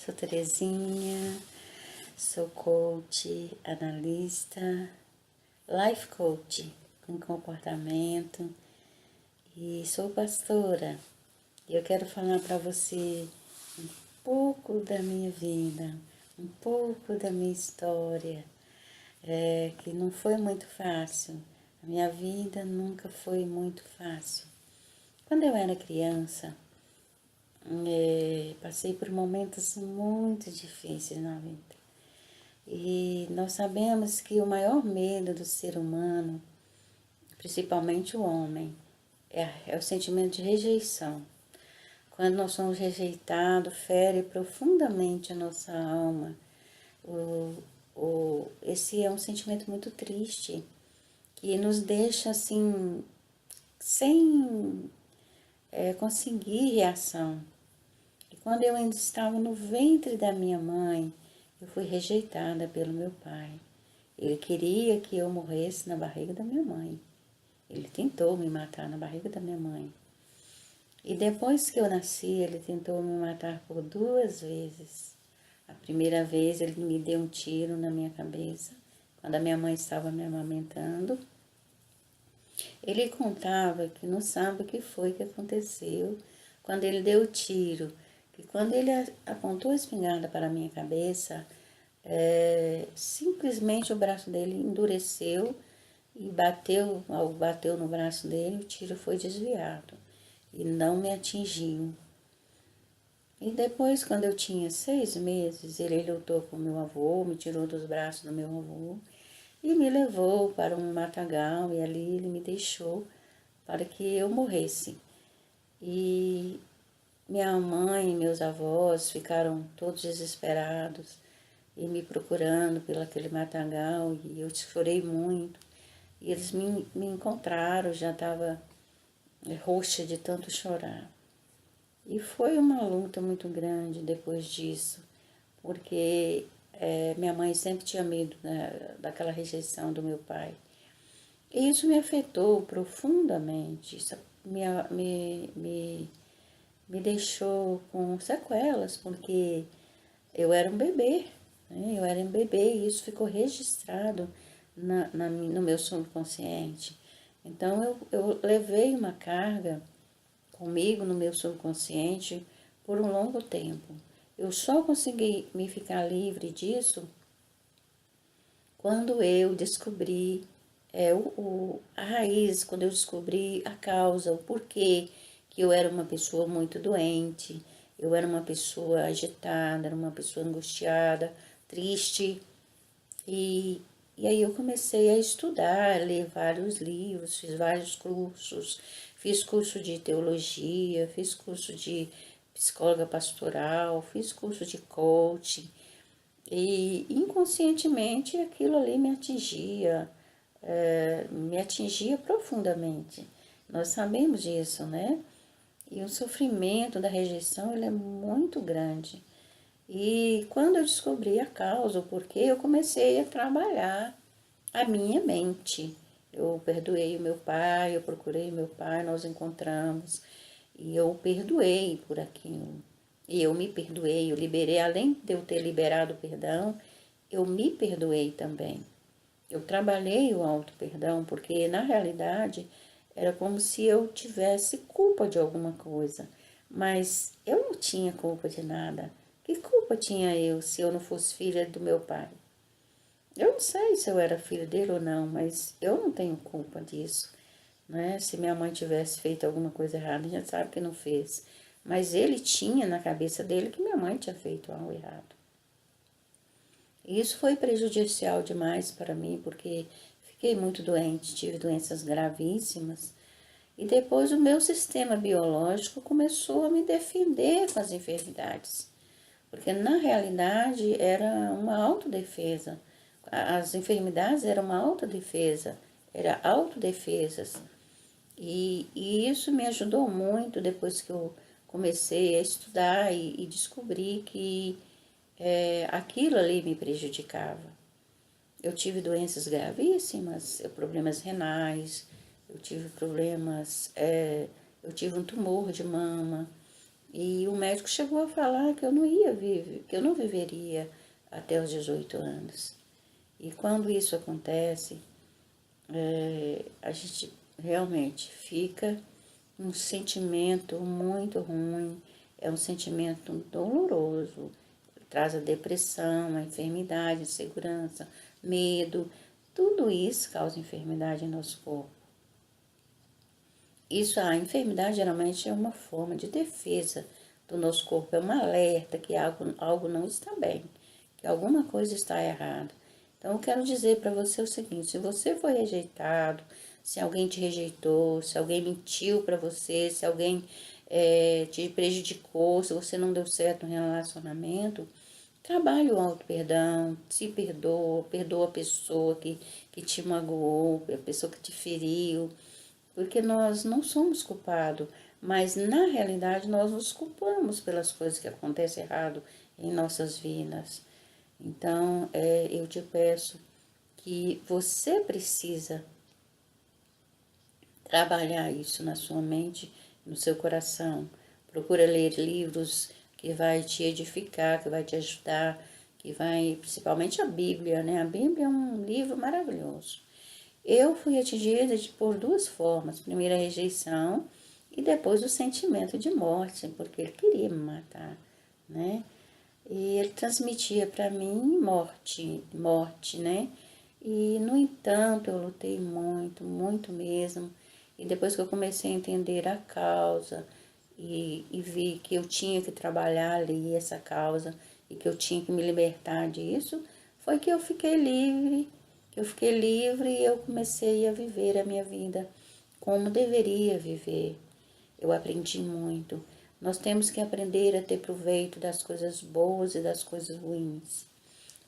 sou Terezinha, sou coach, analista, life coach com comportamento e sou pastora. E eu quero falar para você um pouco da minha vida, um pouco da minha história, que não foi muito fácil. A minha vida nunca foi muito fácil. Quando eu era criança, passei por momentos muito difíceis na vida. E nós sabemos que o maior medo do ser humano, principalmente o homem, é o sentimento de rejeição. Quando nós somos rejeitados, fere profundamente a nossa alma. Esse é um sentimento muito triste, que nos deixa assim, sem conseguir reação. E quando eu ainda estava no ventre da minha mãe, eu fui rejeitada pelo meu pai. Ele queria que eu morresse na barriga da minha mãe. Ele tentou me matar na barriga da minha mãe. E depois que eu nasci, ele tentou me matar por 2 vezes. A primeira vez ele me deu um tiro na minha cabeça, quando a minha mãe estava me amamentando. Ele contava que não sabe o que foi que aconteceu quando ele deu o tiro, que quando ele apontou a espingarda para a minha cabeça, simplesmente o braço dele endureceu e bateu no braço dele, o tiro foi desviado e não me atingiu. E depois, quando eu tinha 6 meses, ele lutou com meu avô, me tirou dos braços do meu avô e me levou para um matagal, e ali ele me deixou para que eu morresse. E minha mãe e meus avós ficaram todos desesperados e me procurando pelo aquele matagal, e eu chorei muito. E eles me encontraram, já estava roxa de tanto chorar. E foi uma luta muito grande depois disso, porque minha mãe sempre tinha medo daquela rejeição do meu pai. E isso me afetou profundamente, isso me deixou com sequelas, porque eu era um bebê, né? Eu era um bebê e isso ficou registrado no meu subconsciente. Então eu levei uma carga comigo no meu subconsciente por um longo tempo. Eu só consegui me ficar livre disso quando eu descobri a raiz, quando eu descobri a causa, o porquê que eu era uma pessoa muito doente, eu era uma pessoa agitada, era uma pessoa angustiada, triste. E aí eu comecei a estudar, a ler vários livros, fiz vários cursos, fiz curso de teologia, fiz curso de psicóloga pastoral, fiz curso de coaching. E inconscientemente aquilo ali me atingia profundamente. Nós sabemos disso, né? E o sofrimento da rejeição, ele é muito grande. E quando eu descobri a causa, o porquê, eu comecei a trabalhar a minha mente. Eu perdoei o meu pai, eu procurei o meu pai, nós encontramos. E eu perdoei por aquilo. E eu me perdoei, eu liberei, além de eu ter liberado o perdão, eu me perdoei também. Eu trabalhei o auto-perdão, porque na realidade era como se eu tivesse culpa de alguma coisa. Mas eu não tinha culpa de nada. Que culpa tinha eu se eu não fosse filha do meu pai? Eu não sei se eu era filha dele ou não, mas eu não tenho culpa disso, né? Se minha mãe tivesse feito alguma coisa errada, a gente sabe que não fez. Mas ele tinha na cabeça dele que minha mãe tinha feito algo errado. E isso foi prejudicial demais para mim, porque fiquei muito doente, tive doenças gravíssimas. E depois o meu sistema biológico começou a me defender com as enfermidades. Porque na realidade era uma autodefesa. As enfermidades eram uma autodefesa, eram autodefesas. E isso me ajudou muito depois que eu comecei a estudar e descobri que aquilo ali me prejudicava. Eu tive doenças gravíssimas, problemas renais, eu tive problemas, eu tive um tumor de mama, E o médico chegou a falar que eu não ia viver, que eu não viveria até os 18 anos. E quando isso acontece, a gente realmente fica um sentimento muito ruim, é um sentimento doloroso, traz a depressão, a enfermidade, a insegurança, medo, tudo isso causa enfermidade em nosso corpo. Isso, a enfermidade geralmente é uma forma de defesa do nosso corpo, é um alerta que algo não está bem, que alguma coisa está errada. Então, eu quero dizer para você o seguinte: se você foi rejeitado, se alguém te rejeitou, se alguém mentiu para você, se alguém te prejudicou, se você não deu certo no relacionamento, trabalhe o auto-perdão, se perdoa, perdoa a pessoa que te magoou, a pessoa que te feriu, porque nós não somos culpados, mas na realidade nós nos culpamos pelas coisas que acontecem errado em nossas vidas. Então, eu te peço que você precisa trabalhar isso na sua mente, no seu coração. Procura ler livros que vai te edificar, que vai te ajudar, que vai, principalmente a Bíblia, né? A Bíblia é um livro maravilhoso. Eu fui atingida por duas formas. Primeiro, a rejeição e depois o sentimento de morte, porque ele queria me matar, né? E ele transmitia para mim morte, né? E, no entanto, eu lutei muito, muito mesmo. E depois que eu comecei a entender a causa e vi que eu tinha que trabalhar ali essa causa e que eu tinha que me libertar disso, foi que eu fiquei livre, e eu comecei a viver a minha vida como deveria viver. Eu aprendi muito. Nós temos que aprender a ter proveito das coisas boas e das coisas ruins.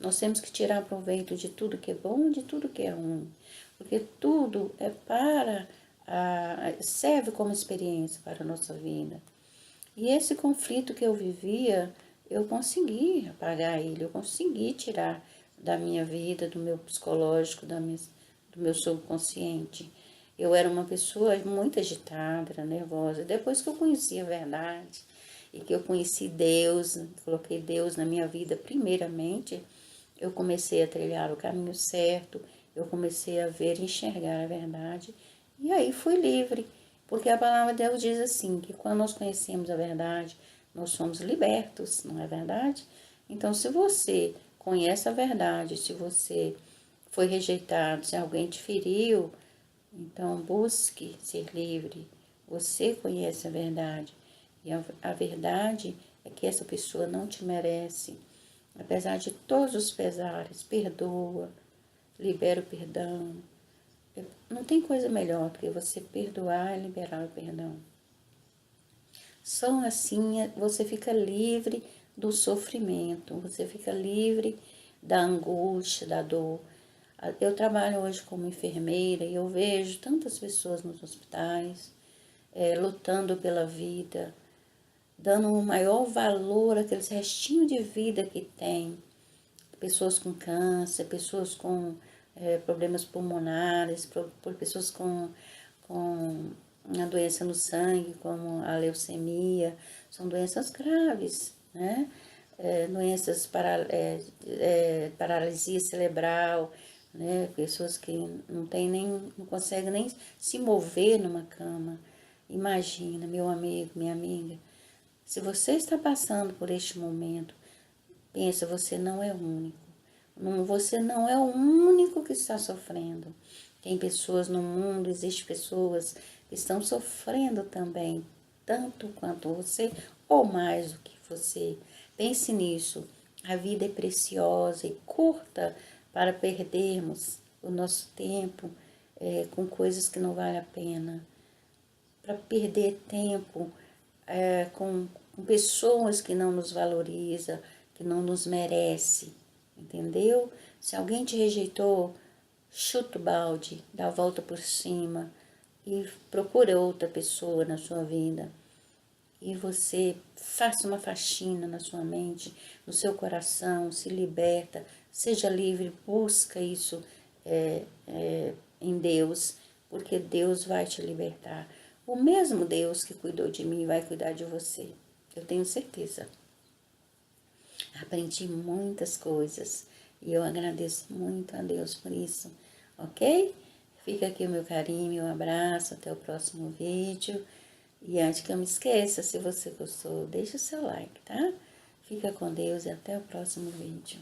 Nós temos que tirar proveito de tudo que é bom e de tudo que é ruim, porque tudo é serve como experiência para a nossa vida. E esse conflito que eu vivia, eu consegui apagar ele, eu consegui tirar da minha vida, do meu psicológico, do meu subconsciente. Eu era uma pessoa muito agitada, era nervosa. Depois que eu conheci a verdade e que eu conheci Deus, coloquei Deus na minha vida primeiramente, eu comecei a trilhar o caminho certo, eu comecei a ver e enxergar a verdade, e aí fui livre, porque a palavra de Deus diz assim, que quando nós conhecemos a verdade, nós somos libertos, não é verdade? Então, se você conhece a verdade, se você foi rejeitado, se alguém te feriu, então busque ser livre. Você conhece a verdade, e a verdade é que essa pessoa não te merece. Apesar de todos os pesares, perdoa, libera o perdão. Não tem coisa melhor do que você perdoar e liberar o perdão. Só assim você fica livre do sofrimento, você fica livre da angústia, da dor. Eu trabalho hoje como enfermeira e eu vejo tantas pessoas nos hospitais lutando pela vida, dando o maior valor àqueles restinhos de vida que tem. Pessoas com câncer, pessoas com problemas pulmonares, por pessoas com uma doença no sangue, como a leucemia, são doenças graves, né? Doenças paralisia cerebral, né? Pessoas que não conseguem nem se mover numa cama. Imagina, meu amigo, minha amiga, se você está passando por este momento, pensa, você não é o único. Você não é o único que está sofrendo. Tem pessoas no mundo, existem pessoas que estão sofrendo também, tanto quanto você, ou mais do que você. Pense nisso. A vida é preciosa e curta para perdermos o nosso tempo com coisas que não valem a pena. Para perder tempo com pessoas que não nos valorizam, que não nos merece, entendeu? Se alguém te rejeitou, chuta o balde, dá a volta por cima e procura outra pessoa na sua vida. E você faça uma faxina na sua mente, no seu coração, se liberta, seja livre, busca isso em Deus, porque Deus vai te libertar. O mesmo Deus que cuidou de mim vai cuidar de você. Eu tenho certeza. Aprendi muitas coisas e eu agradeço muito a Deus por isso, ok? Fica aqui o meu carinho, meu abraço, até o próximo vídeo. E antes que eu me esqueça, se você gostou, deixa o seu like, tá? Fica com Deus e até o próximo vídeo.